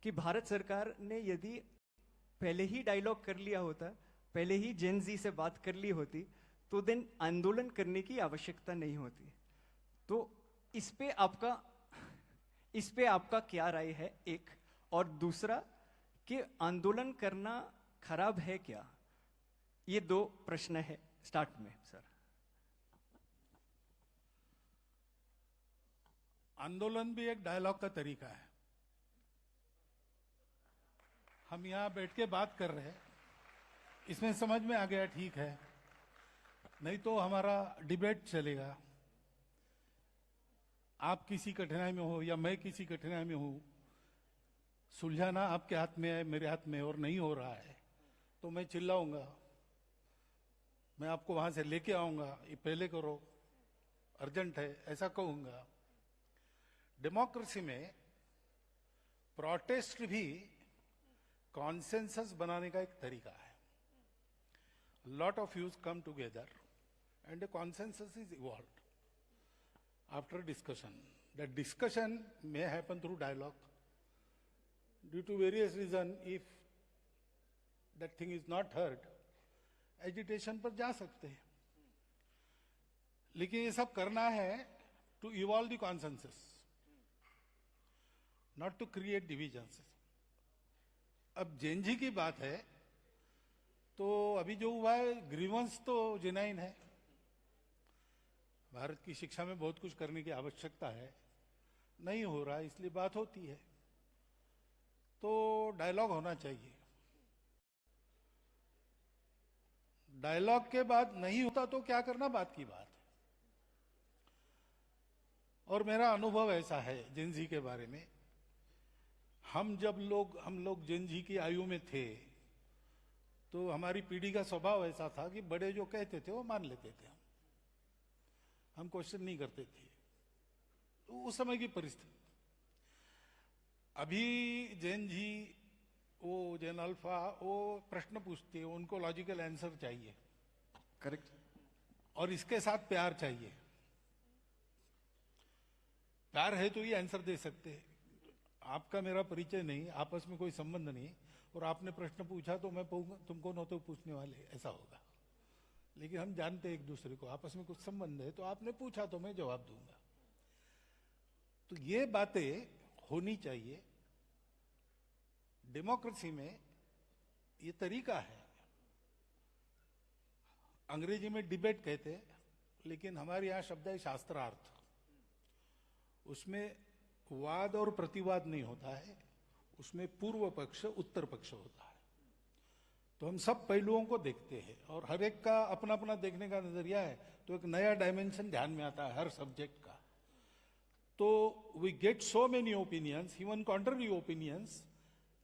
कि भारत सरकार ने यदि पहले ही डायलॉग कर लिया होता, पहले ही जेन जी से बात कर ली होती, तो देन आंदोलन करने की आवश्यकता नहीं होती। तो इस पे आपका क्या राय है, एक? और दूसरा कि आंदोलन करना खराब है क्या? ये दो प्रश्न है स्टार्ट में सर। आंदोलन भी एक डायलॉग का तरीका है। हम यहां बैठ के बात कर रहे हैं, इसमें समझ में आ गया, ठीक है, नहीं तो हमारा डिबेट चलेगा। आप किसी कठिनाई में हो या मैं किसी कठिनाई में हूं, सुलझाना आपके हाथ में है, मेरे हाथ में, और नहीं हो रहा है तो मैं चिल्लाऊंगा, मैं आपको वहां से लेके आऊंगा, ये पहले करो, अर्जेंट है, ऐसा कहूंगा। डेमोक्रेसी में प्रोटेस्ट भी कॉन्सेंसस बनाने का एक तरीका है। Lot of views come together and a consensus is evolved after discussion. That discussion may happen through dialogue. Due to various reasons, if that thing is not heard, agitation पर जा सकते हैं। लेकिन ये सब करना है to evolve the consensus, not to create divisions. अब जेएनजी की बात है तो अभी जो हुआ है, ग्रीवेंस तो जेन्युइन है। भारत की शिक्षा में बहुत कुछ करने की आवश्यकता है, नहीं हो रहा है, इसलिए बात होती है। तो डायलॉग होना चाहिए। डायलॉग के बाद नहीं होता तो क्या करना, बात की बात है। और मेरा अनुभव ऐसा है जेएनजी के बारे में, हम लोग जेएनजी की आयु में थे तो हमारी पीढ़ी का स्वभाव ऐसा था कि बड़े जो कहते थे वो मान लेते थे, हम क्वेश्चन नहीं करते थे। तो उस समय की परिस्थिति। अभी जेएनजी, वो जेन अल्फा, वो प्रश्न पूछते हैं, उनको लॉजिकल आंसर चाहिए, करेक्ट, और इसके साथ प्यार चाहिए। प्यार है तो ये आंसर दे सकते हैं। आपका मेरा परिचय नहीं, आपस में कोई संबंध नहीं, और आपने प्रश्न पूछा तो मैं तुमको न तो पूछने वाले, ऐसा होगा। लेकिन हम जानते हैं एक दूसरे को, आपस में कुछ संबंध है, तो आपने पूछा तो मैं जवाब दूंगा। तो ये बातें होनी चाहिए। डेमोक्रेसी में ये तरीका है। अंग्रेजी में डिबेट कहते हैं, लेकिन हमारे यहां शब्द है शास्त्रार्थ। उसमें वाद और प्रतिवाद नहीं होता है, उसमें पूर्व पक्ष उत्तर पक्ष होता है। तो हम सब पहलुओं को देखते हैं और हर एक का अपना अपना देखने का नजरिया है, तो एक नया डायमेंशन ध्यान में आता है हर सब्जेक्ट का। तो we get so many opinions, even contrary opinions,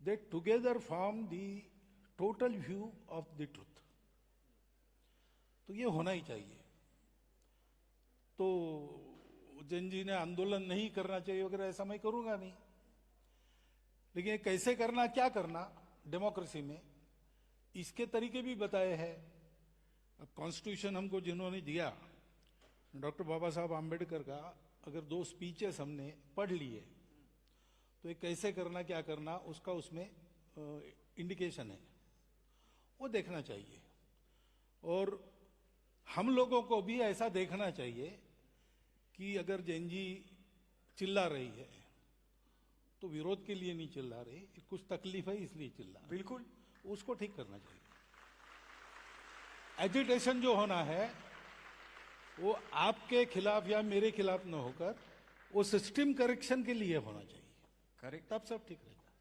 that together form the total view of the truth. तो ये होना ही चाहिए। तो जेएनजी ने आंदोलन नहीं करना चाहिए वगैरह, ऐसा मैं करूंगा नहीं। लेकिन कैसे करना, क्या करना डेमोक्रेसी में, इसके तरीके भी बताए हैं। अब कॉन्स्टिट्यूशन हमको जिन्होंने दिया, डॉक्टर बाबा साहब आम्बेडकर का, अगर 2 स्पीचेस हमने पढ़ लिए तो ये कैसे करना, क्या करना, उसका उसमें इंडिकेशन है, वो देखना चाहिए। और हम लोगों को भी ऐसा देखना चाहिए कि अगर जेएनजी चिल्ला रही है तो विरोध के लिए नहीं चिल्ला रही, कुछ तकलीफ है इसलिए चिल्ला रही। बिल्कुल, उसको ठीक करना चाहिए। एजिटेशन जो होना है वो आपके खिलाफ या मेरे खिलाफ न होकर वो सिस्टम करेक्शन के लिए होना चाहिए। करेक्ट, तब सब ठीक रहता है।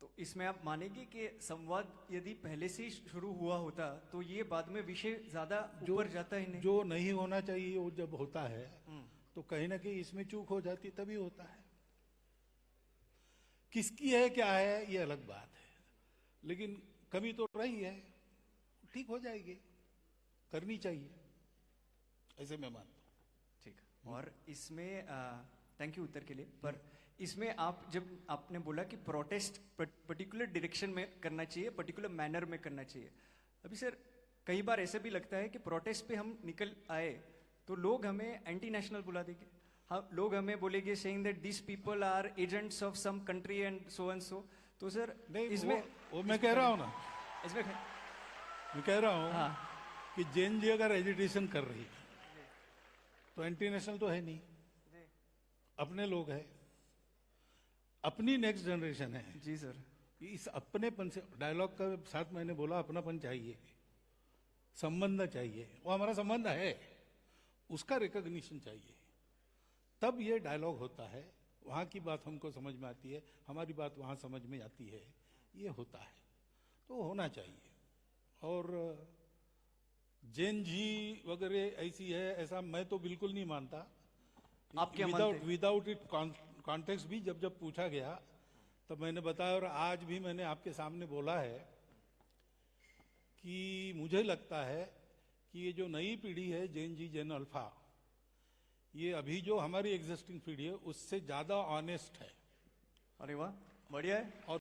तो इसमें आप मानेंगे कि संवाद यदि पहले से ही शुरू हुआ होता तो ये बाद में विषय ज्यादा ऊपर जाता ही नहीं? जो नहीं होना चाहिए वो जब होता है तो कहीं ना कहीं इसमें चूक हो जाती, तभी होता है। किसकी है क्या है ये अलग बात है, लेकिन कमी तो रही है, ठीक हो जाएगी, करनी चाहिए, ऐसे मैं मानता हूं। ठीक। और इसमें थैंक यू उत्तर के लिए। पर इसमें आप जब आपने बोला कि प्रोटेस्ट पर्टिकुलर डायरेक्शन में करना चाहिए, पर्टिकुलर मैनर में करना चाहिए, अभी सर कई बार ऐसे भी लगता है कि प्रोटेस्ट पे हम निकल आए तो लोग हमें एंटी नेशनल बुला देंगे, लोग हमें बोलेंगे saying that this people are agents of some country and so, तो सर नहीं, इसमें वो मैं कह रहा हूं ना, इसमें मैं कह रहा हूं हाँ कि जैन जी अगर एजिटेशन कर रही है तो एंटी नेशनल तो है नहीं, अपने लोग हैं, अपनी नेक्स्ट जनरेशन है। जी सर, इस अपनेपन से, डायलॉग का साथ मैंने बोला अपनापन चाहिए, संबंध चाहिए, वो हमारा संबंध है, उसका रिकॉग्निशन चाहिए, तब ये डायलॉग होता है। वहाँ की बात हमको समझ में आती है, हमारी बात वहाँ समझ में आती है, ये होता है, तो होना चाहिए। और जैन जी वगैरह ऐसी है, ऐसा मैं तो बिल्कुल नहीं मानता। आप क्या मानते हैं? विदाउट इट कॉन्टेक्स्ट भी जब जब पूछा गया तब मैंने बताया, और आज भी मैंने आपके सामने बोला है कि मुझे लगता है कि ये जो नई पीढ़ी है जैन जी, जैन अल्फा, ये अभी जो हमारी एग्जिस्टिंग पीढ़ी है उससे ज्यादा ऑनेस्ट है। अरे वाह, बढ़िया है। और